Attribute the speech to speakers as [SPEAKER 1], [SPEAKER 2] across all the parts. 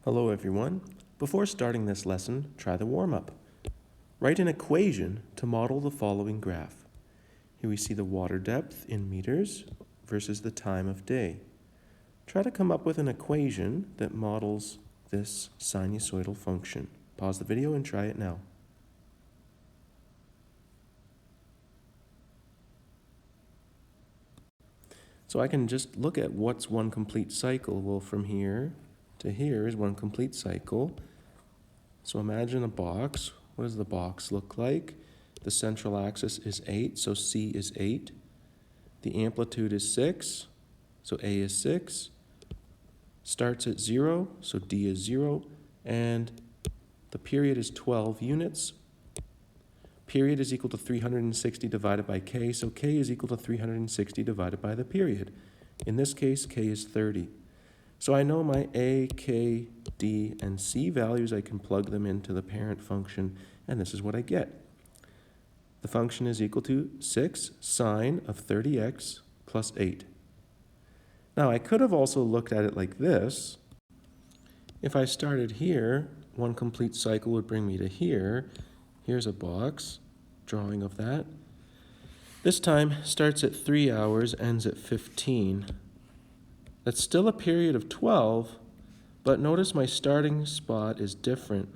[SPEAKER 1] Hello everyone. Before starting this lesson, try the warm-up. Write an equation to model the following graph. Here we see the water depth in meters versus the time of day. Try to come up with an equation that models this sinusoidal function. Pause the video and try it now. So I can just look at what's one complete cycle. Well, from here to here is one complete cycle. So imagine a box. What does the box look like? The central axis is 8, so C is 8. The amplitude is 6, so A is 6. Starts at 0, so D is 0. And the period is 12 units. Period is equal to 360 divided by K, so K is equal to 360 divided by the period. In this case, K is 30. So I know my A, K, D, and C values. I can plug them into the parent function, and this is what I get. The function is equal to 6 sine of 30x plus 8. Now, I could have also looked at it like this. If I started here, one complete cycle would bring me to here. Here's a box, drawing of that. This time starts at 3 hours, ends at 15. That's still a period of 12, but notice my starting spot is different.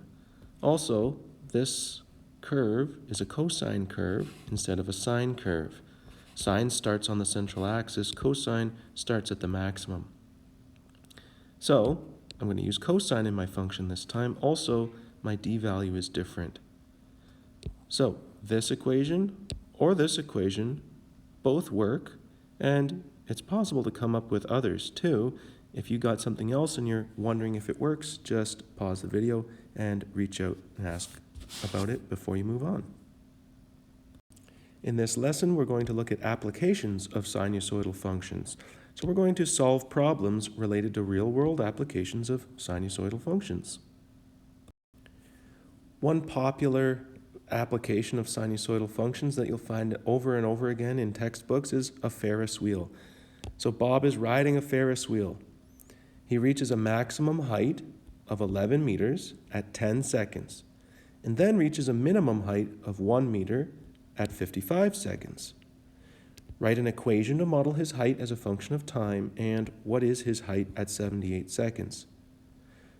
[SPEAKER 1] Also, this curve is a cosine curve instead of a sine curve. Sine starts on the central axis, cosine starts at the maximum. So, I'm going to use cosine in my function this time. Also, my d value is different. So, this equation or this equation both work, and it's possible to come up with others too. If you got something else and you're wondering if it works, just pause the video and reach out and ask about it before you move on. In this lesson, we're going to look at applications of sinusoidal functions. So we're going to solve problems related to real-world applications of sinusoidal functions. One popular application of sinusoidal functions that you'll find over and over again in textbooks is a Ferris wheel. So Bob is riding a Ferris wheel. He reaches a maximum height of 11 meters at 10 seconds, and then reaches a minimum height of 1 meter at 55 seconds. Write an equation to model his height as a function of time, and what is his height at 78 seconds.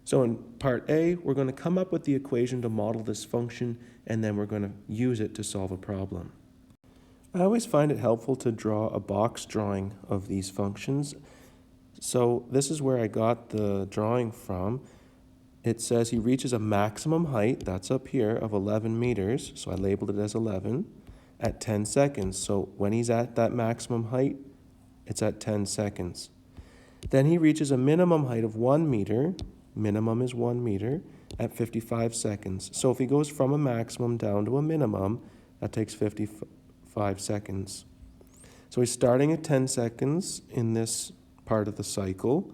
[SPEAKER 1] So in part A, we're going to come up with the equation to model this function, and then we're going to use it to solve a problem. I always find it helpful to draw a box drawing of these functions. So this is where I got the drawing from. It says he reaches a maximum height, that's up here, of 11 meters, so I labeled it as 11, at 10 seconds. So when he's at that maximum height, it's at 10 seconds. Then he reaches a minimum height of 1 meter, minimum is 1 meter, at 55 seconds. So if he goes from a maximum down to a minimum, that takes 55 seconds. So he's starting at 10 seconds in this part of the cycle,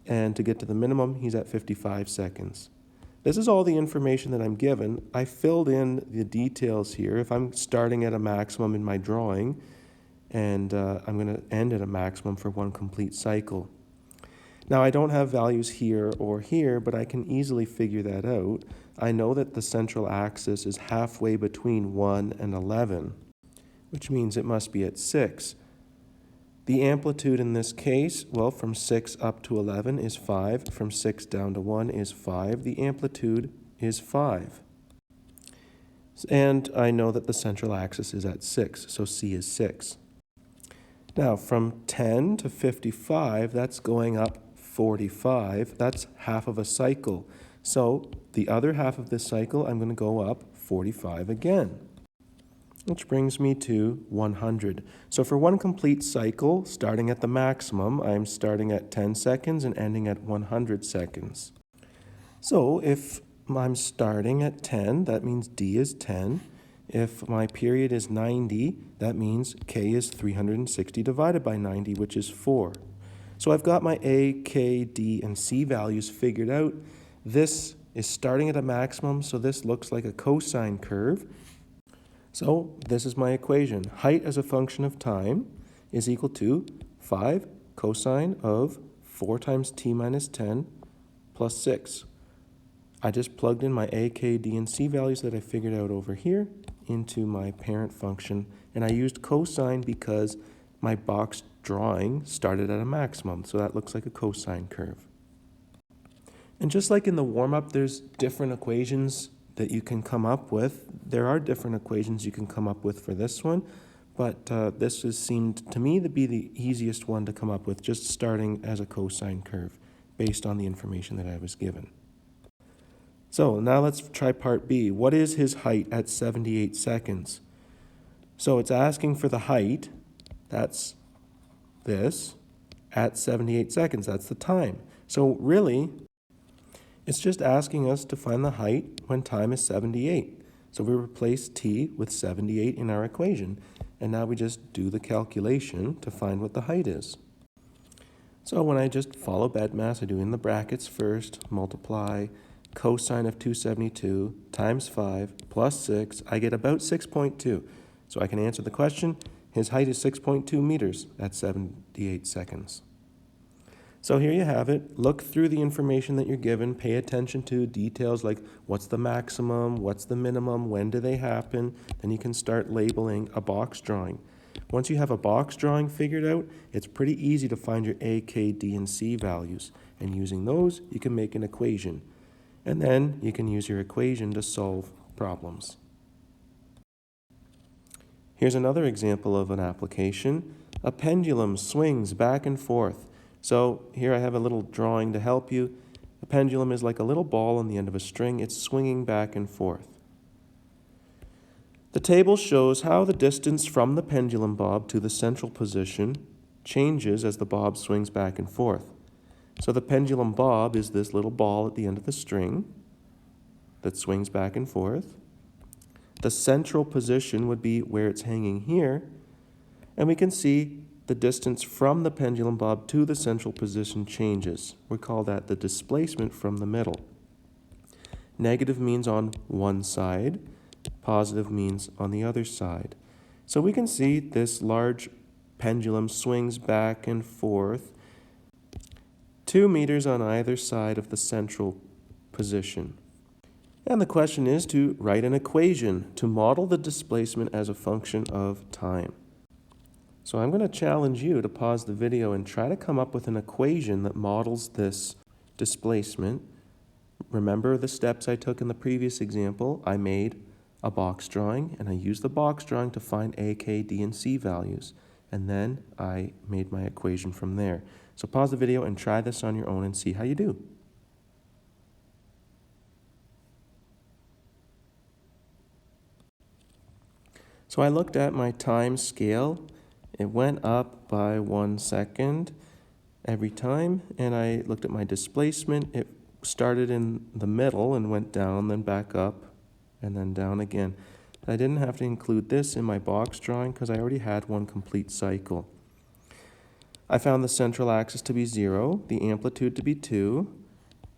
[SPEAKER 1] and to get to the minimum, he's at 55 seconds. This is all the information that I'm given. I filled in the details here. If I'm starting at a maximum in my drawing, and I'm going to end at a maximum for one complete cycle. Now, I don't have values here or here, but I can easily figure that out. I know that the central axis is halfway between 1 and 11, which means it must be at 6. The amplitude in this case, well, from 6 up to 11 is 5. From 6 down to 1 is 5. The amplitude is 5. And I know that the central axis is at 6, so C is 6. Now, from 10 to 55, that's going up 45. That's half of a cycle. So the other half of this cycle, I'm going to go up 45 again, which brings me to 100. So for one complete cycle, starting at the maximum, I'm starting at 10 seconds and ending at 100 seconds. So if I'm starting at 10, that means D is 10. If my period is 90, that means K is 360 divided by 90, which is 4. So I've got my A, K, D, and C values figured out. This is starting at a maximum, so this looks like a cosine curve. So this is my equation. Height as a function of time is equal to 5 cosine of 4 times t minus 10 plus 6. I just plugged in my A, K, D, and C values that I figured out over here into my parent function, and I used cosine because my box drawing started at a maximum, so that looks like a cosine curve. And just like in the warm-up, there's different equations that you can come up with. There are different equations you can come up with for this one, but this has seemed to me to be the easiest one to come up with, just starting as a cosine curve based on the information that I was given. So now let's try part B. What is his height at 78 seconds? So it's asking for the height, that's this, at 78 seconds, that's the time. So really, it's just asking us to find the height when time is 78. So we replace t with 78 in our equation, and now we just do the calculation to find what the height is. So when I just follow BEDMAS, I do in the brackets first, multiply cosine of 272 times 5 plus 6, I get about 6.2. So I can answer the question, his height is 6.2 meters at 78 seconds. So here you have it. Look through the information that you're given. Pay attention to details like what's the maximum, what's the minimum, when do they happen. Then you can start labeling a box drawing. Once you have a box drawing figured out, it's pretty easy to find your A, K, D, and C values. And using those, you can make an equation. And then you can use your equation to solve problems. Here's another example of an application. A pendulum swings back and forth. So here I have a little drawing to help you. A pendulum is like a little ball on the end of a string. It's swinging back and forth. The table shows how the distance from the pendulum bob to the central position changes as the bob swings back and forth. So the pendulum bob is this little ball at the end of the string that swings back and forth. The central position would be where it's hanging here, and we can see the distance from the pendulum bob to the central position changes. We call that the displacement from the middle. Negative means on one side, positive means on the other side. So we can see this large pendulum swings back and forth 2 meters on either side of the central position. And the question is to write an equation to model the displacement as a function of time. So I'm going to challenge you to pause the video and try to come up with an equation that models this displacement. Remember the steps I took in the previous example. I made a box drawing, and I used the box drawing to find A, K, D, and C values. And then I made my equation from there. So pause the video and try this on your own and see how you do. So I looked at my time scale. It went up by 1 second every time, and I looked at my displacement. It started in the middle and went down, then back up, and then down again. I didn't have to include this in my box drawing because I already had one complete cycle. I found the central axis to be 0, the amplitude to be 2,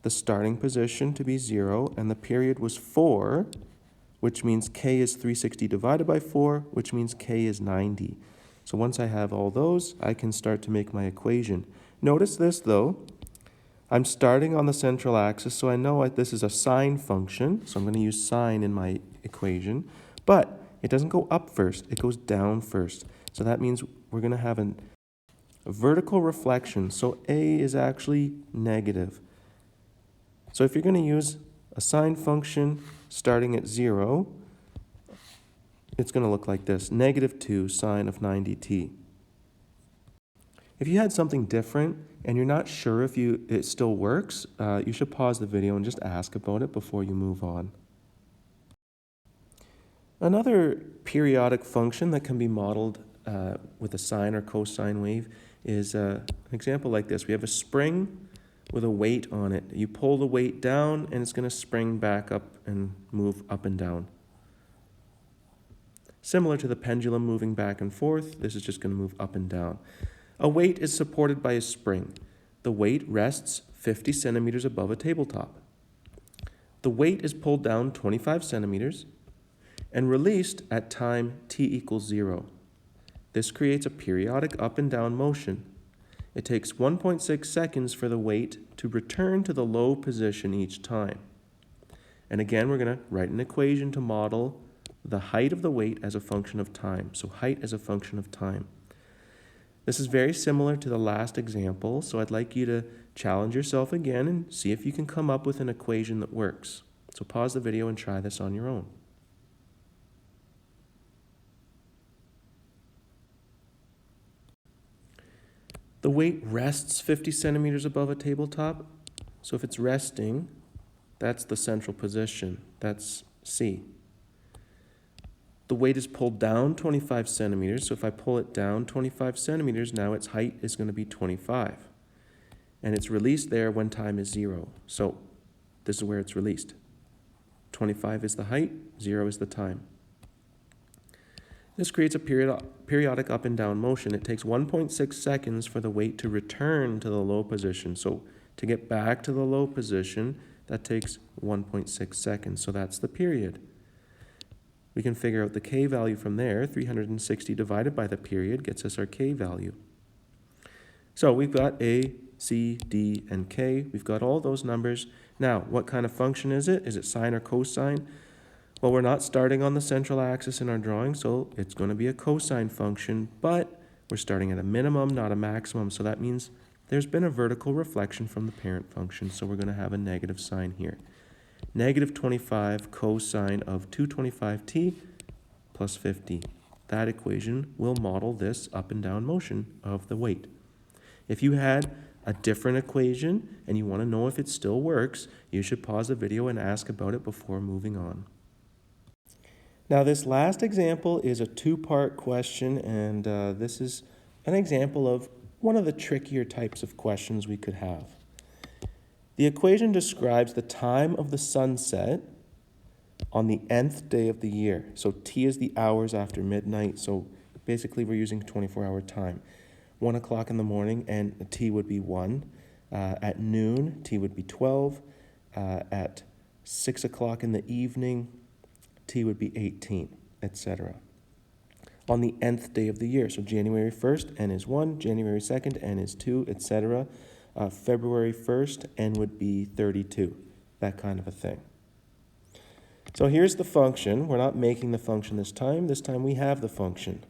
[SPEAKER 1] the starting position to be 0, and the period was 4, which means k is 360 divided by 4, which means k is 90. So once I have all those, I can start to make my equation. Notice this, though. I'm starting on the central axis, so I know this is a sine function, so I'm going to use sine in my equation. But it doesn't go up first, it goes down first. So that means we're going to have a vertical reflection, so A is actually negative. So if you're going to use a sine function starting at 0, it's going to look like this, -2 sine of 90t. If you had something different and you're not sure if it still works, you should pause the video and just ask about it before you move on. Another periodic function that can be modeled with a sine or cosine wave is an example like this. We have a spring with a weight on it. You pull the weight down and it's going to spring back up and move up and down. Similar to the pendulum moving back and forth, this is just going to move up and down. A weight is supported by a spring. The weight rests 50 centimeters above a tabletop. The weight is pulled down 25 centimeters and released at time t equals 0. This creates a periodic up and down motion. It takes 1.6 seconds for the weight to return to the low position each time. And again, we're going to write an equation to model the height of the weight as a function of time. So height as a function of time. This is very similar to the last example, so I'd like you to challenge yourself again and see if you can come up with an equation that works. So pause the video and try this on your own. The weight rests 50 centimeters above a tabletop. So if it's resting, that's the central position. That's C. The weight is pulled down 25 centimeters. So if I pull it down 25 centimeters, now its height is going to be 25. And it's released there when time is 0. So this is where it's released. 25 is the height, 0 is the time. This creates a periodic up and down motion. It takes 1.6 seconds for the weight to return to the low position. So to get back to the low position, that takes 1.6 seconds. So that's the period. We can figure out the K value from there. 360 divided by the period gets us our K value. So we've got A, C, D, and K. We've got all those numbers. Now, what kind of function is it? Is it sine or cosine? Well, we're not starting on the central axis in our drawing, so it's going to be a cosine function, but we're starting at a minimum, not a maximum, so that means there's been a vertical reflection from the parent function, so we're going to have a negative sign here. Negative 25 cosine of 225t plus 50. That equation will model this up and down motion of the weight. If you had a different equation and you want to know if it still works, you should pause the video and ask about it before moving on. Now this last example is a two-part question, and this is an example of one of the trickier types of questions we could have. The equation describes the time of the sunset on the nth day of the year. So T is the hours after midnight, so basically we're using 24-hour time. 1 o'clock in the morning, and T would be 1. At noon, T would be 12. At 6 o'clock in the evening, T would be 18, etc. On the nth day of the year, so January 1st, N is 1, January 2nd, N is 2, etc. February 1st, N would be 32, that kind of a thing. So here's the function. We're not making the function this time. This time we have the function.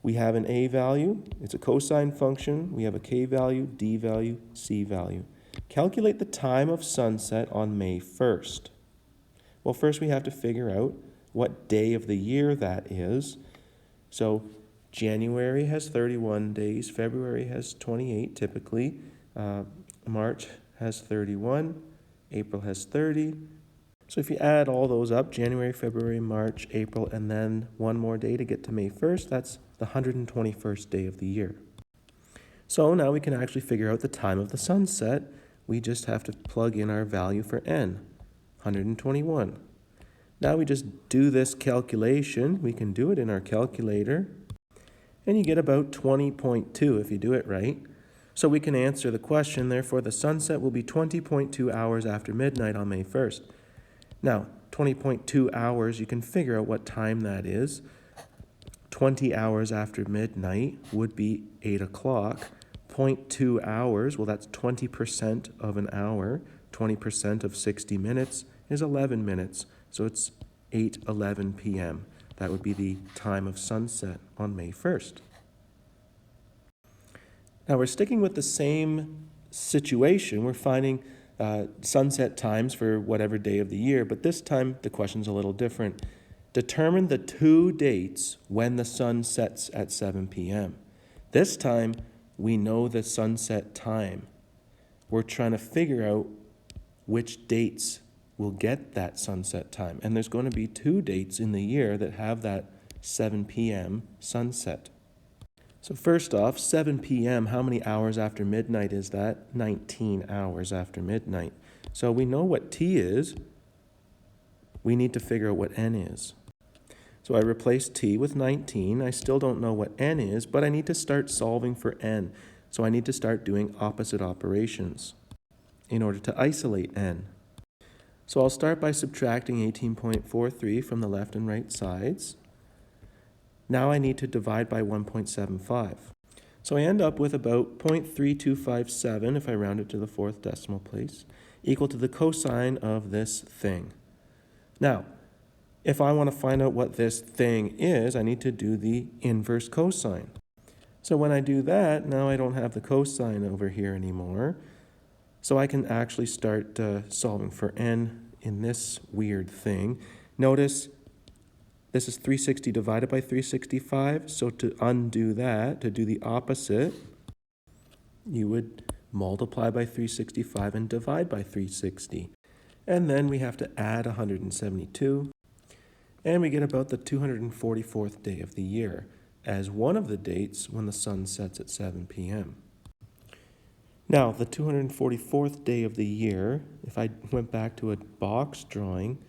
[SPEAKER 1] We have an A value. It's a cosine function. We have a K value, D value, C value. Calculate the time of sunset on May 1st. Well, first we have to figure out what day of the year that is. So January has 31 days, February has 28 typically, March has 31, April has 30. So if you add all those up, January, February, March, April, and then one more day to get to May 1st, that's the 121st day of the year. So now we can actually figure out the time of the sunset. We just have to plug in our value for N, 121. Now we just do this calculation. We can do it in our calculator. And you get about 20.2 if you do it right. So we can answer the question, therefore the sunset will be 20.2 hours after midnight on May 1st. Now, 20.2 hours, you can figure out what time that is. 20 hours after midnight would be 8 o'clock. 0.2 hours, well that's 20% of an hour. 20% of 60 minutes is 11 minutes. So it's 8:11 p.m. That would be the time of sunset on May 1st. Now we're sticking with the same situation. We're finding sunset times for whatever day of the year, but this time the question's a little different. Determine the 2 dates when the sun sets at 7 p.m. This time we know the sunset time. We're trying to figure out which dates will get that sunset time. And there's going to be 2 dates in the year that have that 7 p.m. sunset. So first off, 7 p.m., how many hours after midnight is that? 19 hours after midnight. So we know what T is. We need to figure out what N is. So I replace T with 19. I still don't know what N is, but I need to start solving for N. So I need to start doing opposite operations in order to isolate N. So I'll start by subtracting 18.43 from the left and right sides. Now I need to divide by 1.75. So I end up with about 0.3257, if I round it to the 4th decimal place, equal to the cosine of this thing. Now, if I want to find out what this thing is, I need to do the inverse cosine. So when I do that, now I don't have the cosine over here anymore. So I can actually start solving for n in this weird thing. Notice this is 360 divided by 365. So to undo that, to do the opposite, you would multiply by 365 and divide by 360. And then we have to add 172. And we get about the 244th day of the year as one of the dates when the sun sets at 7 p.m. Now, the 244th day of the year, if I went back to a box drawing,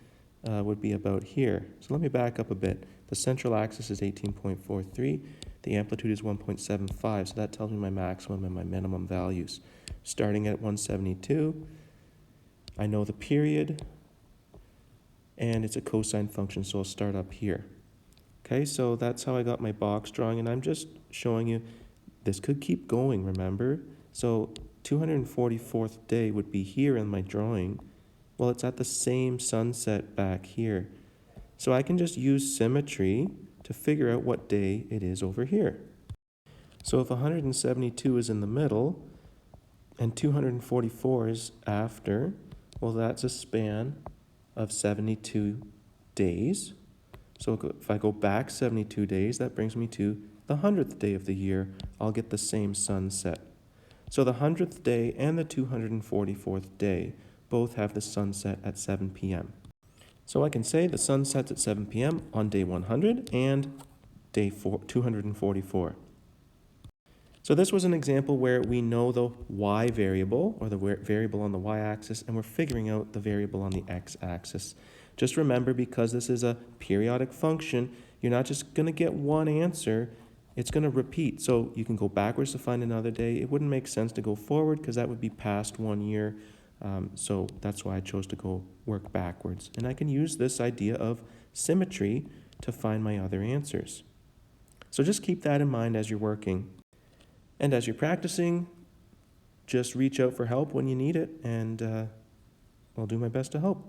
[SPEAKER 1] would be about here. So let me back up a bit. The central axis is 18.43. The amplitude is 1.75. So that tells me my maximum and my minimum values. Starting at 172, I know the period, and it's a cosine function, so I'll start up here. Okay, so that's how I got my box drawing, and I'm just showing you this could keep going, remember? So 244th day would be here in my drawing. Well, it's at the same sunset back here. So I can just use symmetry to figure out what day it is over here. So if 172 is in the middle and 244 is after, well, that's a span of 72 days. So if I go back 72 days, that brings me to the 100th day of the year. I'll get the same sunset. So the 100th day and the 244th day both have the sunset at 7 p.m. So I can say the sun sets at 7 p.m. on day 100 and day 244. So this was an example where we know the y variable, or the variable on the y-axis, and we're figuring out the variable on the x-axis. Just remember, because this is a periodic function, you're not just going to get one answer, it's going to repeat. So you can go backwards to find another day. It wouldn't make sense to go forward because that would be past 1 year. So that's why I chose to go work backwards. And I can use this idea of symmetry to find my other answers. So just keep that in mind as you're working. And as you're practicing, just reach out for help when you need it, and I'll do my best to help.